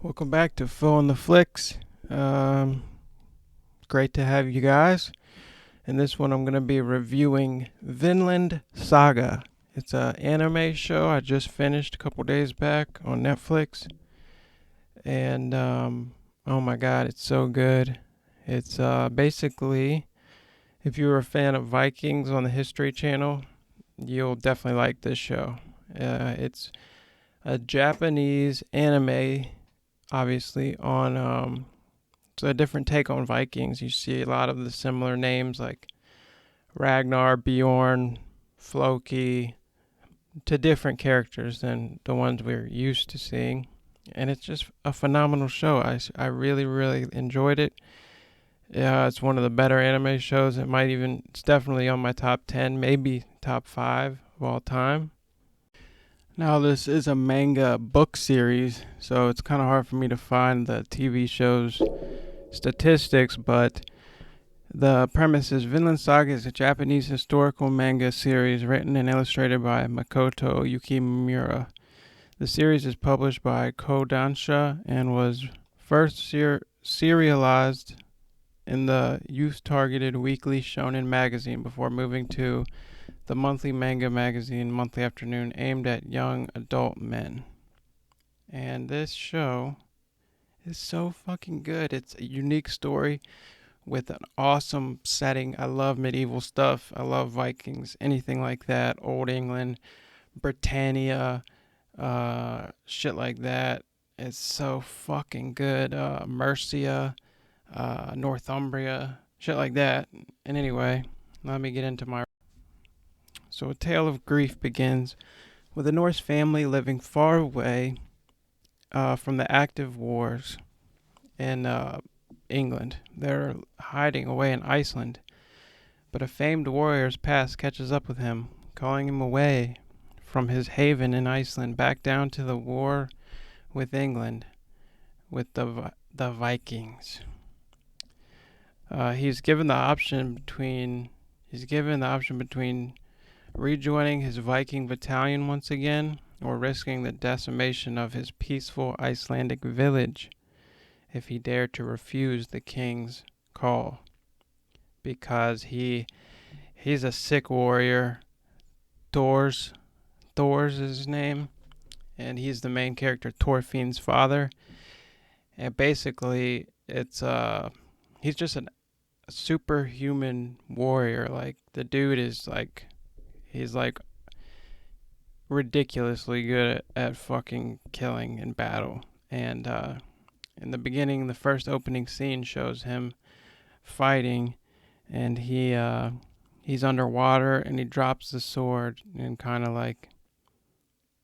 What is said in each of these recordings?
Welcome back to Foeontheflicks. Great to have you guys. In this one, I'm going to be reviewing Vinland Saga. It's an anime show I just finished a couple days back on Netflix. And, oh my god, it's so good. It's basically, if you're a fan of Vikings on the History Channel, you'll definitely like this show. It's a Japanese anime, obviously, on it's a different take on Vikings. You see a lot of the similar names like Ragnar, Bjorn, Floki, to different characters than the ones we're used to seeing. And it's just a phenomenal show. I really, really enjoyed it. Yeah, it's one of the better anime shows. It's definitely on my top 10, maybe top 5 of all time. Now, this is a manga book series, so it's kind of hard for me to find the TV show's statistics, but the premise is Vinland Saga is a Japanese historical manga series written and illustrated by Makoto Yukimura. The series is published by Kodansha and was first serialized in the youth-targeted weekly shonen magazine before moving to the monthly manga magazine Monthly Afternoon, aimed at young adult men. And this show is so fucking good. It's a unique story with an awesome setting. I love medieval stuff. I love Vikings, anything like that. Old England, Britannia, shit like that. It's so fucking good. Mercia, Northumbria, shit like that. And anyway, let me get into my. So, A Tale of Grief begins with a Norse family living far away from the active wars in England. They're hiding away in Iceland, but a famed warrior's past catches up with him, calling him away from his haven in Iceland back down to the war with England, with the Vikings. He's given the option between rejoining his Viking battalion once again, or risking the decimation of his peaceful Icelandic village if he dared to refuse the king's call. Because he's a sick warrior. Thor's is his name, and he's the main character, Thorfinn's father. And basically, he's just a superhuman warrior. Like, the dude is he's ridiculously good at fucking killing in battle. And in the beginning, the first opening scene shows him fighting, and he's underwater, and he drops the sword, and kind of like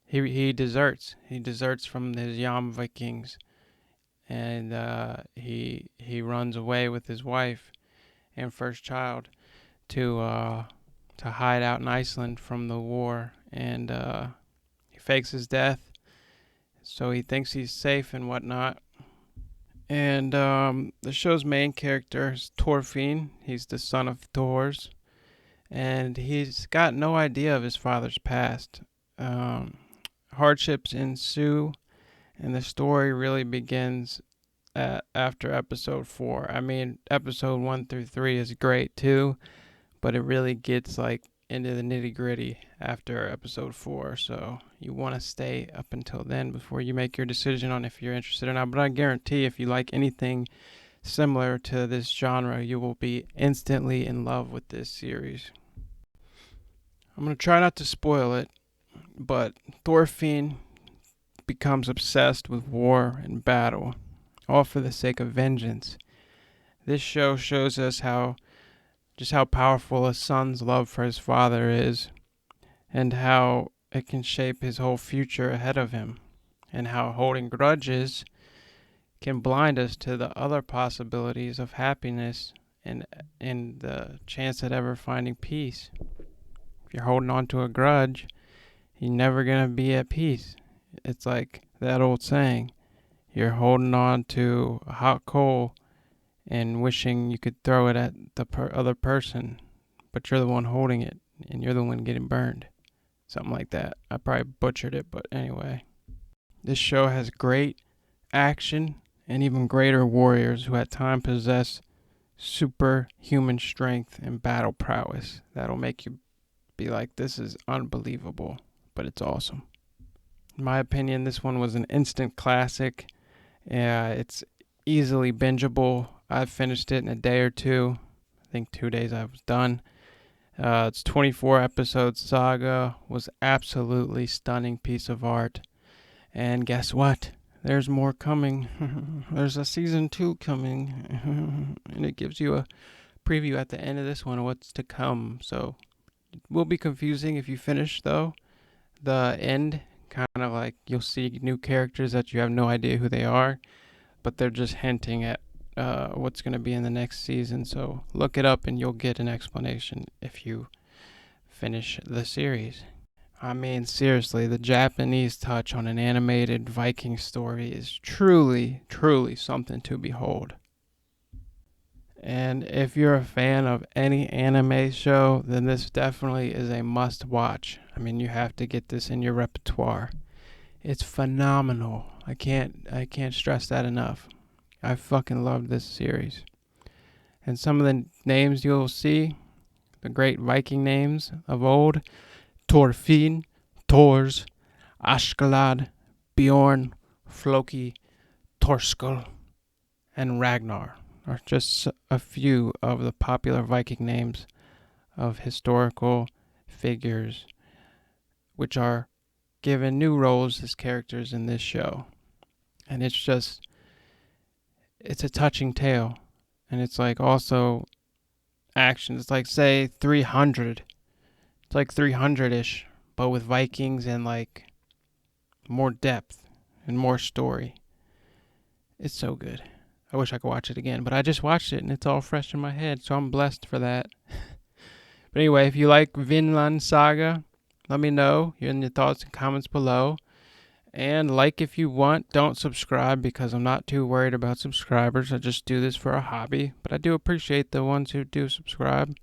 he deserts. He deserts from his Yam Vikings, and he runs away with his wife and first child to hide out in Iceland from the war, and he fakes his death, so he thinks he's safe and whatnot. And the show's main character is Thorfinn. He's the son of Thor's, and he's got no idea of his father's past. Hardships ensue, and the story really begins after episode 4. I mean, episode 1 through 3 is great too, but it really gets into the nitty gritty after episode 4. So you want to stay up until then before you make your decision on if you're interested or not. But I guarantee if you like anything similar to this genre, you will be instantly in love with this series. I'm going to try not to spoil it, but Thorfinn becomes obsessed with war and battle, all for the sake of vengeance. This show shows us how powerful a son's love for his father is, and how it can shape his whole future ahead of him, and how holding grudges can blind us to the other possibilities of happiness and the chance at ever finding peace. If you're holding on to a grudge, you're never going to be at peace. It's like that old saying, you're holding on to a hot coal and wishing you could throw it at the other person, but you're the one holding it, and you're the one getting burned. Something like that. I probably butchered it, but anyway. This show has great action, and even greater warriors who at times possess superhuman strength and battle prowess that'll make you be like, this is unbelievable, but it's awesome. In my opinion, this one was an instant classic. It's easily bingeable. I've finished it in a day or two. I think 2 days I was done. It's 24 episodes saga. Was absolutely stunning piece of art. And guess what? There's more coming. There's a season 2 coming. And it gives you a preview at the end of this one of what's to come. So it will be confusing if you finish, though. The end, kind of like you'll see new characters that you have no idea who they are, but they're just hinting at what's going to be in the next season. So look it up and you'll get an explanation if you finish the series. I mean, seriously, the Japanese touch on an animated Viking story is truly, truly something to behold. And if you're a fan of any anime show, then this definitely is a must watch. I mean, you have to get this in your repertoire. It's phenomenal. I can't stress that enough. I fucking love this series. And some of the names you'll see, the great Viking names of old, Thorfinn, Thors, Askeladd, Bjorn, Floki, Thorskell, and Ragnar are just a few of the popular Viking names of historical figures which are given new roles as characters in this show. And it's a touching tale. And it's like also action. It's like, say, 300. It's like 300-ish, but with Vikings and like more depth and more story. It's so good. I wish I could watch it again, but I just watched it and it's all fresh in my head, so I'm blessed for that. But anyway, if you like Vinland Saga, let me know in your thoughts and comments below. And like if you want, don't subscribe because I'm not too worried about subscribers. I just do this for a hobby, but I do appreciate the ones who do subscribe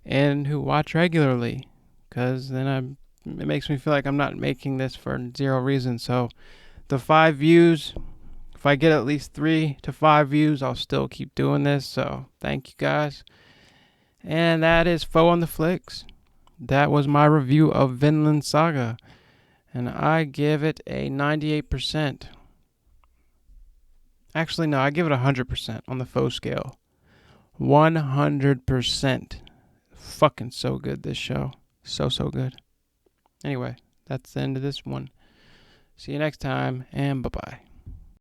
and who watch regularly, because then it makes me feel like I'm not making this for zero reason. So the 5 views, if I get at least 3 to 5 views, I'll still keep doing this. So thank you guys. And that is Foeontheflicks. That was my review of Vinland Saga. And I give it a 98%. Actually, no, I give it 100% on the Foe scale. 100%. Fucking so good, this show. So good. Anyway, that's the end of this one. See you next time, and bye-bye.